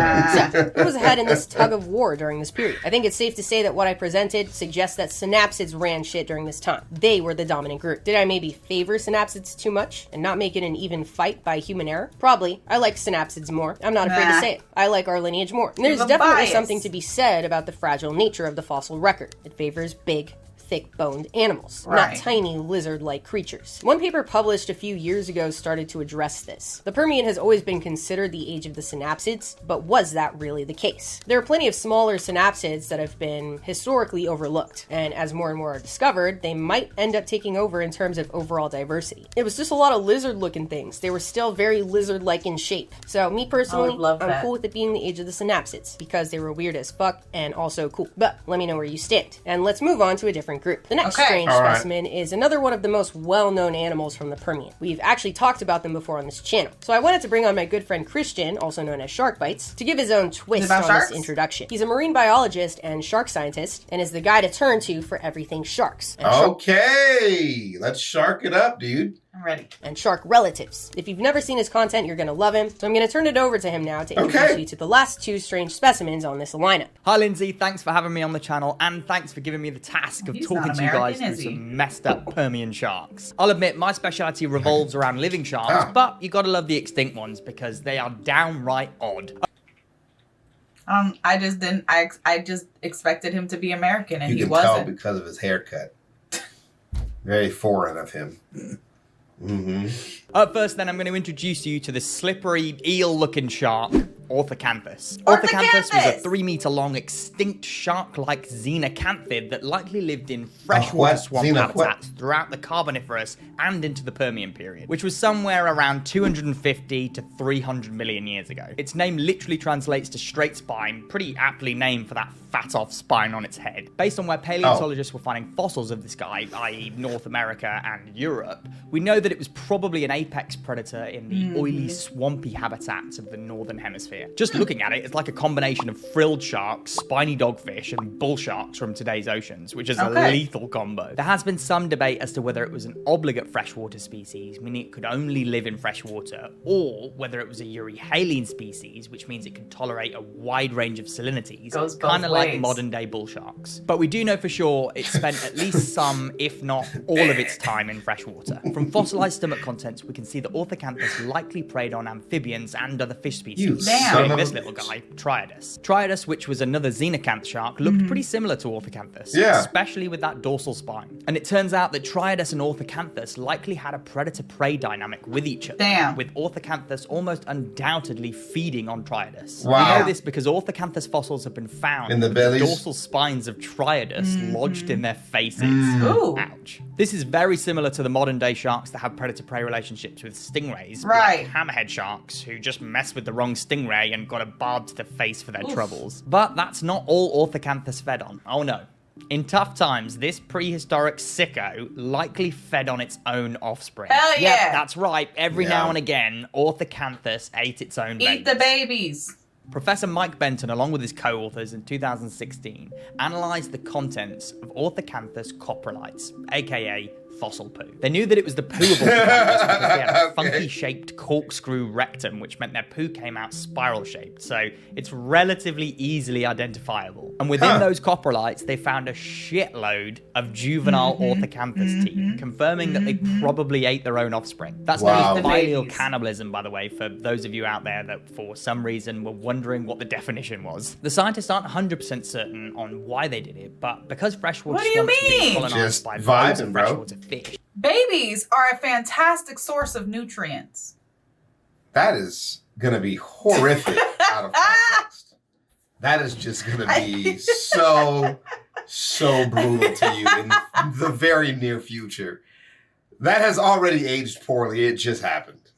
So, who was ahead in this tug of war during this period? I think it's safe to say that what I presented suggests that synapsids ran shit during this time. They were the dominant group. Did I maybe favor synapsids too much and not make it an even fight by human error? Probably. I like synapsids more. I'm not afraid to say it. I like our lineage more. And there's definitely something to be said about the fragile nature of the fossil record. It favors big, thick-boned animals, not tiny lizard-like creatures. One paper published a few years ago started to address this. The Permian has always been considered the age of the synapsids, but was that really the case? There are plenty of smaller synapsids that have been historically overlooked, and as more and more are discovered, they might end up taking over in terms of overall diversity. It was just a lot of lizard-looking things. They were still very lizard-like in shape. So me personally, I'm cool with it being the age of the synapsids, because they were weird as fuck and also cool. But let me know where you stand. And let's move on to a different different group. The next Okay. strange All right. specimen is another one of the most well-known animals from the Permian. We've actually talked about them before on this channel. So I wanted to bring on my good friend Christian, also known as Shark Bites, to give his own twist about on sharks? this introduction. He's a marine biologist and shark scientist, and is the guy to turn to for everything sharks. And Okay, let's shark it up, dude. I'm ready. and shark relatives. If you've never seen his content, you're gonna love him. So I'm gonna turn it over to him now to introduce Okay. you to the last two strange specimens on this lineup. Hi Lindsay, thanks for having me on the channel and thanks for giving me the task of He's talking not to you guys American, through is he? some messed up Permian sharks. I'll admit my speciality revolves around living sharks, but you gotta love the extinct ones because they are downright odd. I just didn't. I just expected him to be American, and You he can tell wasn't. because of his haircut. Very foreign of him. First then, I'm going to introduce you to the slippery eel-looking shark, Orthocanthus. Orthocanthus! Was a 3-meter long extinct shark-like xenocanthid that likely lived in freshwater swamp habitats throughout the Carboniferous and into the Permian period, which was somewhere around 250 to 300 million years ago. Its name literally translates to straight spine, pretty aptly named for that fat-off spine on its head. Based on where paleontologists were finding fossils of this guy, i.e. North America and Europe, we know that it was probably an apex predator in the oily, swampy habitats of the northern hemisphere. Just looking at it, it's like a combination of frilled sharks, spiny dogfish, and bull sharks from today's oceans, which is a lethal combo. There has been some debate as to whether it was an obligate freshwater species, meaning it could only live in freshwater, or whether it was a euryhaline species, which means it can tolerate a wide range of salinities, kind of like modern-day bull sharks. But we do know for sure it spent at least some, if not all of its time in freshwater. From fossilized stomach contents, we can see that Orthocanthus likely preyed on amphibians and other fish species. Including this little guy, Triadus. Triadus, which was another xenocanth shark, looked pretty similar to Orthocanthus, especially with that dorsal spine. And it turns out that Triadus and Orthocanthus likely had a predator-prey dynamic with each other, with Orthocanthus almost undoubtedly feeding on Triadus. We know this because Orthocanthus fossils have been found in the bellies, dorsal spines of Triadus lodged in their faces. Ouch. This is very similar to the modern-day sharks that have predator-prey relationships with stingrays, like hammerhead sharks, who just mess with the wrong stingray and got a barb to the face for their troubles. But that's not all Orthocanthus fed on. Oh no. In tough times, this prehistoric sicko likely fed on its own offspring. Hell yeah! Yep, that's right. Every now and again, Orthocanthus ate its own babies. Eat the babies! Professor Mike Benton, along with his co-authors in 2016, analysed the contents of Orthocanthus coprolites, aka fossil poo. They knew that it was the poo of Orthocanthus because they had a funky-shaped corkscrew rectum, which meant their poo came out spiral-shaped, so it's relatively easily identifiable. And within those coprolites, they found a shitload of juvenile Orthocanthus teeth, confirming that they probably ate their own offspring. That's known as filial cannibalism, by the way, for those of you out there that for some reason were wondering what the definition was. The scientists aren't 100% certain on why they did it, but because freshwater swamps are being colonized by loads of freshwater fish. Babies are a fantastic source of nutrients. That is going to be horrific out of context. That is just going to be so brutal to you in the very near future. That has already aged poorly. It just happened.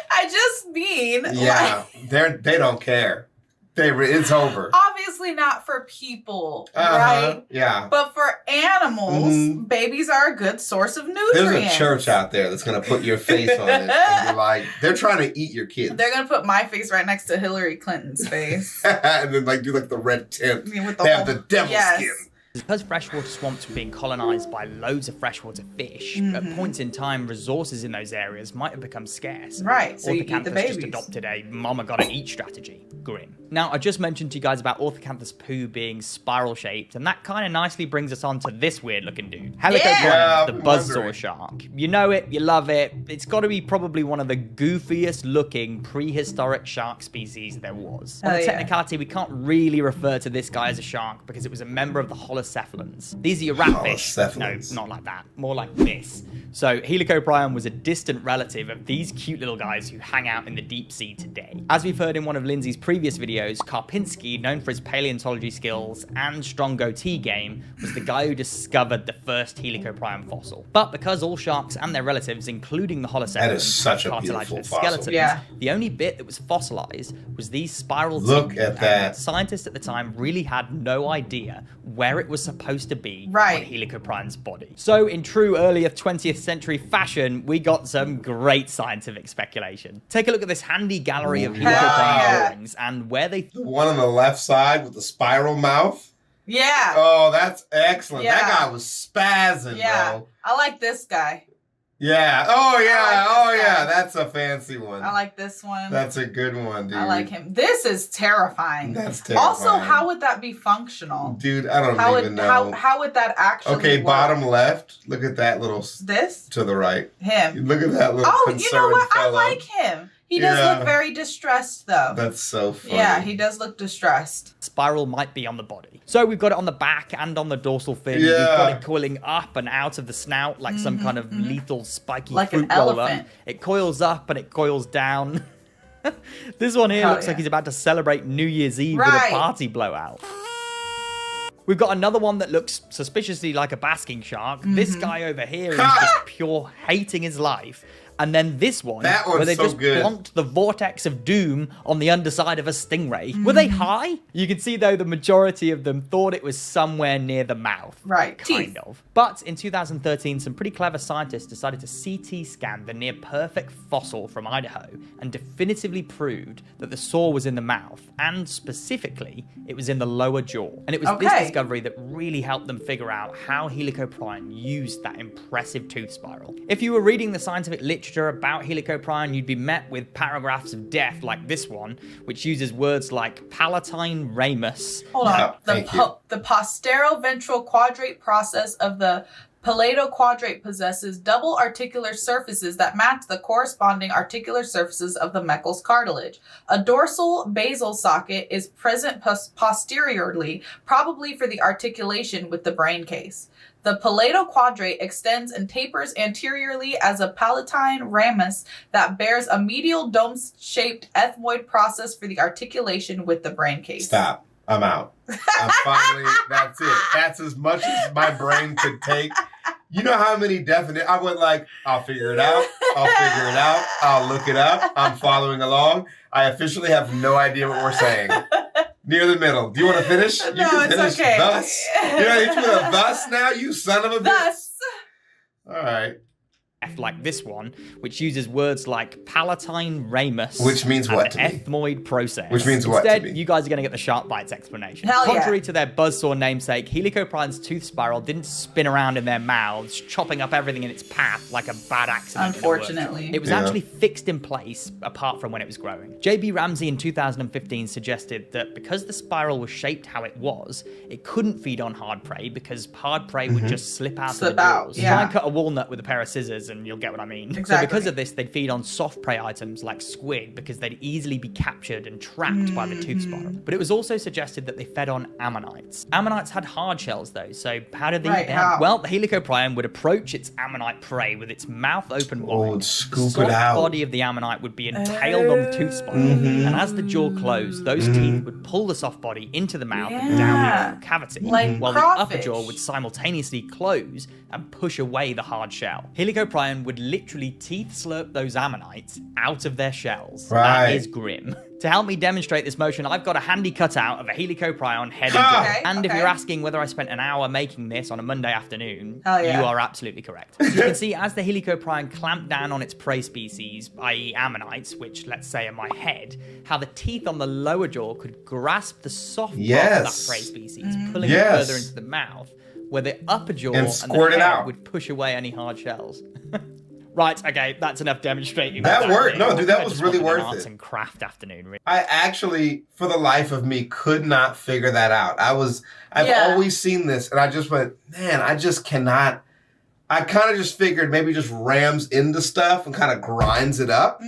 I just mean... Yeah, they don't care. It's over. Obviously not for people, right? Yeah. But for animals, babies are a good source of nutrients. There's a church out there that's going to put your face on it and be like, they're trying to eat your kids. They're going to put my face right next to Hillary Clinton's face. And then do the red tint. With they have the devil skin. Because freshwater swamps were being colonized by loads of freshwater fish, at points in time, resources in those areas might have become scarce. Right, so you eat the babies. Just adopted a mama gotta eat strategy. Grin. Now, I just mentioned to you guys about Orthocanthus poo being spiral-shaped, and that kind of nicely brings us on to this weird-looking dude. Helicoprion, the buzzsaw shark. You know it, you love it. It's got to be probably one of the goofiest-looking prehistoric shark species there was. On the technicality, we can't really refer to this guy as a shark because it was a member of the holocephalans. These are your ratfish. No, not like that. More like this. So, Helicoprion was a distant relative of these cute little guys who hang out in the deep sea today. As we've heard in one of Lindsay's previous videos, Karpinski, known for his paleontology skills and strong goatee game, was the guy who discovered the first Helicoprion fossil. But because all sharks and their relatives, including the holocephalans, have cartilaginous skeletons, the only bit that was fossilized was these spiral teeth. Look at that. Scientists at the time really had no idea where it was supposed to be on Right. Helicoprine's body. So in true earlier 20th century fashion, we got some great scientific speculation. Take a look at this handy gallery of Helicoprine yeah. drawings and where they... The one on the left side with the spiral mouth. Yeah. Oh, that's excellent. Yeah. That guy was spazzing, Yeah. bro. I like this guy. Yeah. Oh, yeah. I like Oh, this yeah. guy. That's a fancy one. I like this one. That's a good one, dude. I like him. This is terrifying. That's terrifying. Also, how would that be functional? Dude, I don't How even would know. how would that actually Okay, work? bottom left. Look at that little This? to the right. Him. Look at that little Oh, concerned you know what? fellow. I like him. He does Yeah. look very distressed, though. That's so funny. Yeah, he does look distressed. spiral might be on the body. So we've got it on the back and on the dorsal fin. Yeah. We've got it coiling up and out of the snout like some kind of lethal spiky Like an fruit roller. elephant. It coils up and it coils down. This one here Hell looks like yeah. he's about to celebrate New Year's Eve with Right. a party blowout. We've got another one that looks suspiciously like a basking shark. This guy over here is just pure hating his life. And then this one, That one's where they so just good. plonked the vortex of doom on the underside of a stingray. Were they high? You can see, though, the majority of them thought it was somewhere near the mouth. Right. Kind Teeth. of. But in 2013, some pretty clever scientists decided to CT scan the near-perfect fossil from Idaho and definitively proved that the saw was in the mouth, and specifically, it was in the lower jaw. And it was this Okay. discovery that really helped them figure out how Helicoprine used that impressive tooth spiral. If you were reading the scientific literature about Helicoprine, you'd be met with paragraphs of death like this one, which uses words like palatine ramus. Hold on. Yeah, thank you. The posteroventral quadrate process of the palato-quadrate possesses double articular surfaces that match the corresponding articular surfaces of the Meckel's cartilage. A dorsal basal socket is present posteriorly, probably for the articulation with the brain case. The palato-quadrate extends and tapers anteriorly as a palatine ramus that bears a medial dome-shaped ethmoid process for the articulation with the brain case. Stop. I'm out. I'm finally, that's it. That's as much as my brain could take. You know how many definite, I went like, I'll figure it out. I'll figure it out. I'll look it up. I'm following along. I officially have no idea what we're saying. Near the middle. Do you want to finish? You No, can it's finish okay. thus. You know, hit you with a thus now, you son of a bitch. Thus, All right. Like this one, which uses words like palatine ramus, Which means and what to me? ethmoid process. Which means what to Instead, me? you guys are going to get the sharp bites explanation. Hell yeah. Contrary to their buzzsaw namesake, Helicoprine's tooth spiral didn't spin around in their mouths, chopping up everything in its path like a bad accident. in a workshop. Unfortunately. It was Yeah. actually fixed in place apart from when it was growing. J.B. Ramsey in 2015 suggested that because the spiral was shaped how it was, it couldn't feed on hard prey because hard prey would just slip out Slip of the out, jaws. yeah. Try and cut a walnut with a pair of scissors and you'll get what I mean. Exactly. So because of this, they'd feed on soft prey items like squid because they'd easily be captured and trapped by the tooth spiral. But it was also suggested that they fed on ammonites. Ammonites had hard shells though, so how did they Right, eat them? how? Well, the Helicoprion would approach its ammonite prey with its mouth open wide. and scoop the it out. soft body of the ammonite would be entailed on the tooth spiral, and as the jaw closed, those teeth would pull the soft body into the mouth and down the Yeah. oral cavity, Like while the upper crawfish. jaw would simultaneously close and push away the hard shell. Helicoprion would literally teeth slurp those ammonites out of their shells. Right. That is grim. To help me demonstrate this motion, I've got a handy cutout of a Helicoprion head and Ha! jaw. Okay, And if okay. you're asking whether I spent an hour making this on a Monday afternoon, Hell yeah. you are absolutely correct. So you can see as the Helicoprion clamped down on its prey species, i.e. ammonites, which let's say are my head, how the teeth on the lower jaw could grasp the soft part of that Yes. prey species, pulling Yes. it further into the mouth, where the upper jaw And and, squirt the it head out. would push away any hard shells. Right, okay, that's enough demonstrating. That worked. No, dude, that I was just really wanted an worth arts it. and craft afternoon, really. I actually, for the life of me, could not figure that out. I've Yeah. always seen this, and I just went, man, I just cannot. I kind of just figured maybe just rams into stuff and kind of grinds it up.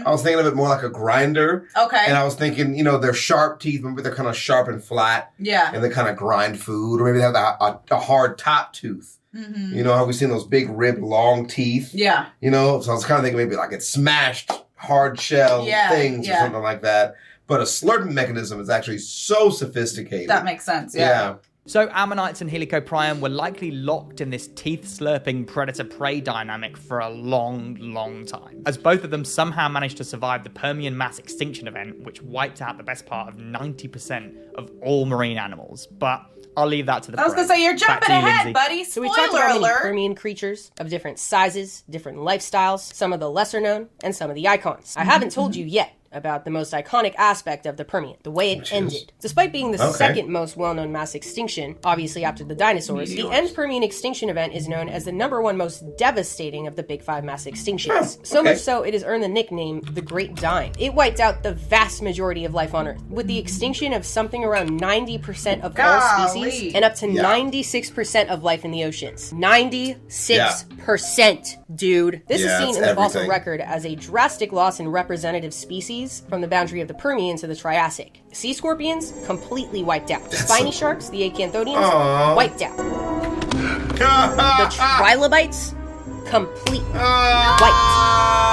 I was thinking of it more like a grinder. Okay. And I was thinking, they're sharp teeth, maybe they're kind of sharp and flat, Yeah. and they kind of grind food, or maybe they have a hard top tooth. You know how we've seen those big ribbed long teeth? Yeah. So I was kind of thinking maybe like it smashed hard shell Yeah, things or yeah. something like that. But a slurping mechanism is actually so sophisticated. That makes sense. Yeah. Yeah. So ammonites and Helicoprion were likely locked in this teeth-slurping predator-prey dynamic for a long, long time, as both of them somehow managed to survive the Permian mass extinction event, which wiped out the best part of 90% of all marine animals. But I'll leave that to the I was going to say, you're Back jumping to you, ahead, Lindsay. buddy. So we Spoiler talked about many alert. Permian creatures of different sizes, different lifestyles, some of the lesser known, and some of the icons. I haven't told you yet about the most iconic aspect of the Permian, the way it ended. Despite being the second most well-known mass extinction, obviously after the dinosaurs, the end Permian extinction event is known as the #1 most devastating of the Big Five mass extinctions. So much so, it has earned the nickname the Great Dying. It wiped out the vast majority of life on Earth, with the extinction of something around 90% of all species and up to 96% of life in the oceans. 96%, dude. This is seen in the fossil record as a drastic loss in representative species from the boundary of the Permian to the Triassic. Sea scorpions, completely wiped out. Spiny sharks, the acanthodians, wiped out. The trilobites, completely wiped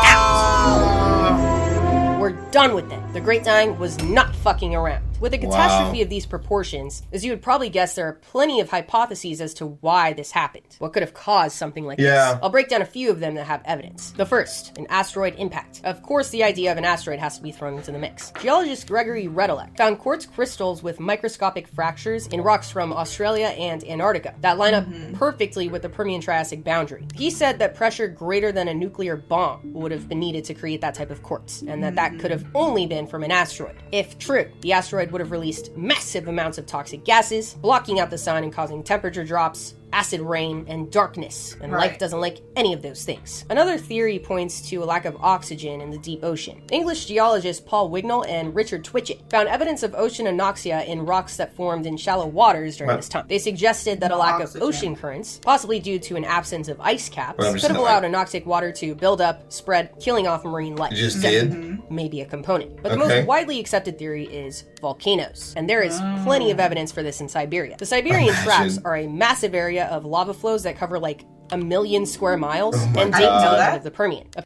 out. We're done with them. The Great Dying was not fucking around. With a catastrophe of these proportions, as you would probably guess, there are plenty of hypotheses as to why this happened. What could have caused something like this? I'll break down a few of them that have evidence. The first, an asteroid impact. Of course, the idea of an asteroid has to be thrown into the mix. Geologist Gregory Redelec found quartz crystals with microscopic fractures in rocks from Australia and Antarctica that line up perfectly with the Permian-Triassic boundary. He said that pressure greater than a nuclear bomb would have been needed to create that type of quartz, and that could have only been from an asteroid. If true, the asteroid would have released massive amounts of toxic gases, blocking out the sun and causing temperature drops, acid rain, and darkness, and life doesn't like any of those things. Another theory points to a lack of oxygen in the deep ocean. English geologists Paul Wignall and Richard Twitchett found evidence of ocean anoxia in rocks that formed in shallow waters during this time. They suggested that a lack of ocean currents, possibly due to an absence of ice caps, could have allowed anoxic water to build up, spread, killing off marine life. It just did? Maybe a component. But the most widely accepted theory is volcanoes. And there is plenty of evidence for this in Siberia. The Siberian traps are a massive area of lava flows that cover like 1 million square miles and date to the end of the Permian. Did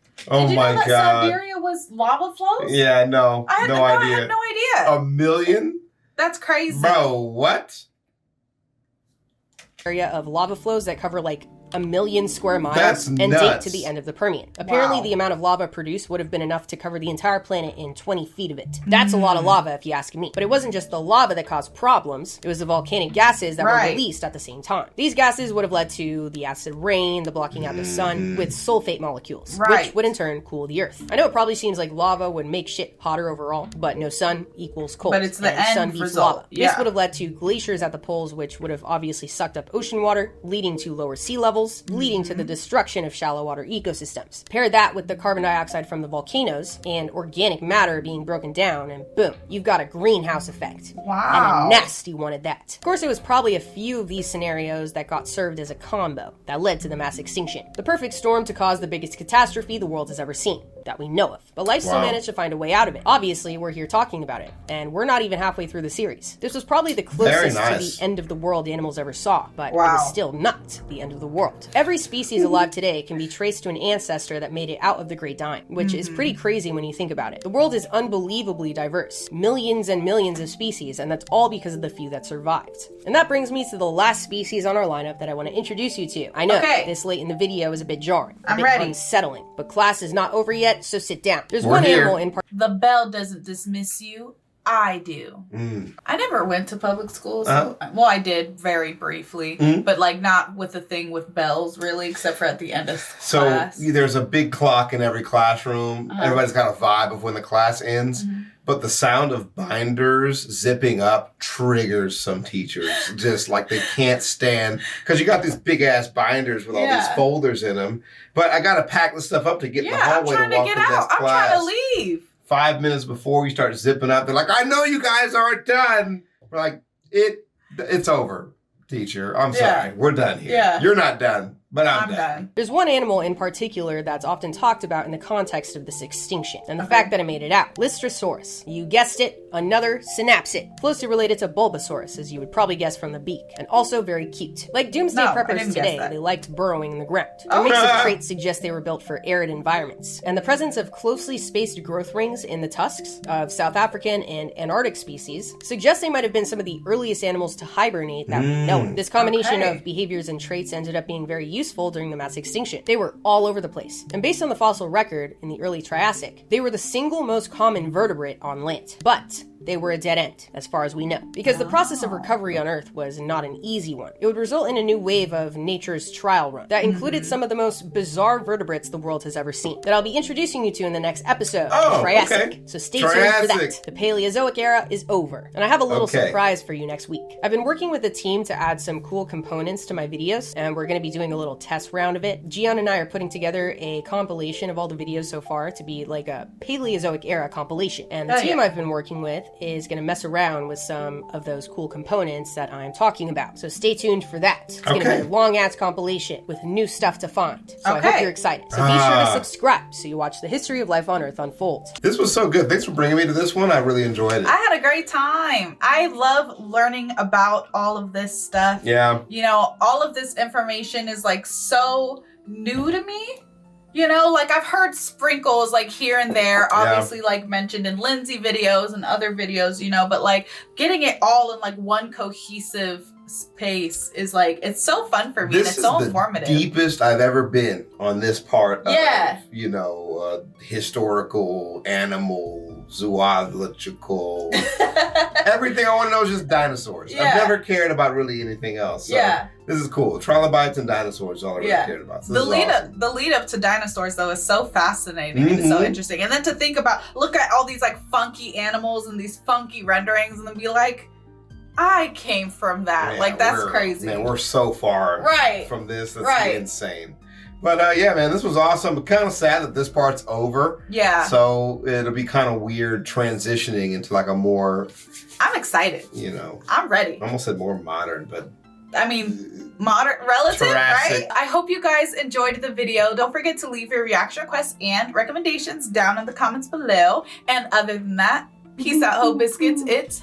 you know that Siberia was lava flows? Yeah, no. I had no idea. 1 million? That's crazy. Bro, what? Area of lava flows that cover like 1 million square miles That's and nuts. date to the end of the Permian. Apparently, the amount of lava produced would have been enough to cover the entire planet in 20 feet of it. That's a lot of lava, if you ask me. But it wasn't just the lava that caused problems. It was the volcanic gases that were released at the same time. These gases would have led to the acid rain, the blocking out the sun, with sulfate molecules, which would in turn cool the earth. I know it probably seems like lava would make shit hotter overall, but no sun equals cold. But it's the end sun beats result. lava. This would have led to glaciers at the poles, which would have obviously sucked up ocean water, leading to lower sea levels, leading to the destruction of shallow water ecosystems. Pair that with the carbon dioxide from the volcanoes and organic matter being broken down, and boom, you've got a greenhouse effect. Wow. And a nasty one at that. Of course, it was probably a few of these scenarios that got served as a combo that led to the mass extinction. The perfect storm to cause the biggest catastrophe the world has ever seen, that we know of. But life still managed to find a way out of it. Obviously, we're here talking about it, and we're not even halfway through the series. This was probably the closest to the end of the world animals ever saw, but it was still not the end of the world. Every species alive today can be traced to an ancestor that made it out of the Great Dying, which is pretty crazy when you think about it. The world is unbelievably diverse. Millions and millions of species, and that's all because of the few that survived. And that brings me to the last species on our lineup that I want to introduce you to. I know, this late in the video is a bit jarring, a bit unsettling, but class is not over yet, so sit down. There's one animal in The bell doesn't dismiss you. I do. I never went to public school. So, well, I did very briefly, but like not with the thing with bells, really, except for at the end of class. So there's a big clock in every classroom. Everybody's got a vibe of when the class ends. But the sound of binders zipping up triggers some teachers. Just like they can't stand. Because you got these big ass binders with all these folders in them. But I got to pack the stuff up to get in the hallway to walk to this class. I'm trying to leave. 5 minutes before we start zipping up, they're like, I know you guys aren't done. We're like, it's over, teacher. I'm sorry. We're done here. You're not done, but I'm done. There's one animal in particular that's often talked about in the context of this extinction, and the fact that it made it out. Lystrosaurus. You guessed it, another synapsid. Closely related to Bulbasaurus, as you would probably guess from the beak, and also very cute. Like Doomsday Preppers today, they liked burrowing in the ground. Their mix of traits suggests they were built for arid environments, and the presence of closely spaced growth rings in the tusks of South African and Antarctic species suggests they might have been some of the earliest animals to hibernate that we know of. This combination of behaviors and traits ended up being very useful during the mass extinction. They were all over the place, and based on the fossil record in the early Triassic, they were the single most common vertebrate on land. But they were a dead end, as far as we know, because the process of recovery on Earth was not an easy one. It would result in a new wave of nature's trial run that included some of the most bizarre vertebrates the world has ever seen, that I'll be introducing you to in the next episode, the Triassic. Okay. So stay tuned for that. The Paleozoic era is over, and I have a little surprise for you next week. I've been working with a team to add some cool components to my videos, and we're going to be doing a little test round of it. Gian and I are putting together a compilation of all the videos so far to be like a Paleozoic era compilation, and the team I've been working with is going to mess around with some of those cool components that I'm talking about. So stay tuned for that. It's going to be a long-ass compilation with new stuff to find. So I hope you're excited. So be sure to subscribe so you watch the history of life on Earth unfold. This was so good. Thanks for bringing me to this one. I really enjoyed it. I had a great time. I love learning about all of this stuff. Yeah. You know, all of this information is like so new to me. You know, like I've heard sprinkles like here and there, obviously like mentioned in Lindsay videos and other videos, you know, but like getting it all in like one cohesive space is like, it's so fun for me. And it's so informative. This is the deepest I've ever been on this part of, you know, historical, animal, zoological, everything I want to know is just dinosaurs. I've never cared about really anything else. So this is cool. Trilobites and dinosaurs is all I really cared about. So the lead up to dinosaurs though is so fascinating and it's so interesting. And then to think about, look at all these like funky animals and these funky renderings and then be like, I came from that. Man, like that's crazy. Man, we're so far from this. That's insane. But yeah, man, this was awesome. But kind of sad that this part's over. Yeah. So it'll be kind of weird transitioning into like a more. I'm excited. You know. I'm ready. I almost said more modern, but. I mean, modern, relative, right? I hope you guys enjoyed the video. Don't forget to leave your reaction requests and recommendations down in the comments below. And other than that, peace out, Ho Biscuits. It's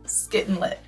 Skittin' Lit.